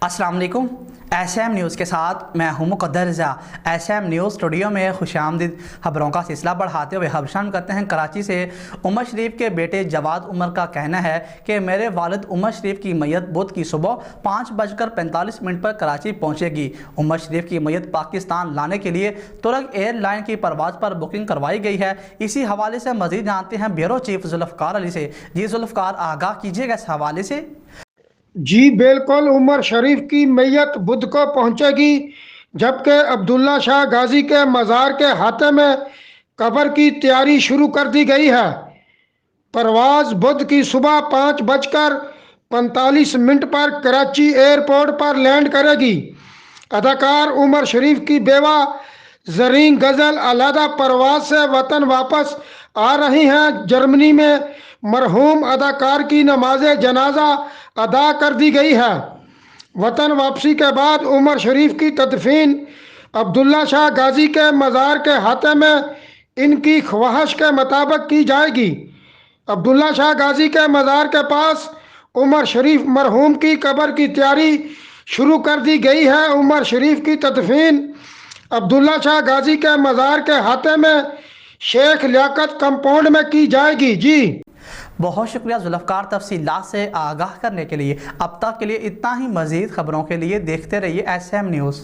अस्सलाम वालेकुम। SM news के साथ मैं हूं मुक़द्दर रज़ा। SM न्यूज़ स्टूडियो में खुशामदीद। खबरों का सिलसिला बढ़ाते हुए खबरशान करते हैं कराची से। उमर शरीफ के बेटे जवाद उमर का कहना है कि मेरे वालिद उमर शरीफ की मैयत बुध की सुबह 5:45 पर कराची पहुंचेगी। उमर शरीफ की मैयत पाकिस्तान लाने के लिए तुर्क एयरलाइन की परवाज़ पर बुकिंग करवाई गई है। इसी हवाले से मज़ीद जानते हैं ब्यूरो चीफ जुल्फ़कार अली से। जी जुल्फ़कार, आगाह कीजिएगा इस हवाले से। जी बिल्कुल, उमर शरीफ की मैयत बुध को पहुंचेगी, जबकि अब्दुल्ला शाह गाजी के मज़ार के हाथे में कब्र की तैयारी शुरू कर दी गई है। परवाज बुध की सुबह 5:45 पर कराची एयरपोर्ट पर लैंड करेगी। अदाकार उमर शरीफ की बेवा जरीन गजल अलहदा परवाज से वतन वापस आ रही हैं। जर्मनी में मरहूम अदाकार की नमाज जनाजा अदा कर दी गई है। वतन वापसी के बाद उमर शरीफ की तदफीन अब्दुल्ला शाह गाजी के मज़ार के हाथे में इनकी ख्वाहिश के मुताबिक की जाएगी। अब्दुल्ला शाह गाजी के मज़ार के पास उमर शरीफ मरहूम की कब्र की तैयारी शुरू कर दी गई है। उमर शरीफ की तदफीन अब्दुल्ला शाह गाजी के मज़ार के हाथे में शेख लियाकत कंपाउंड में की जाएगी। जी बहुत शुक्रिया जुल्फ़कार, तफसीलात से आगाह करने के लिए। अब तक के लिए इतना ही। मज़ीद खबरों के लिए देखते रहिए SM न्यूज़।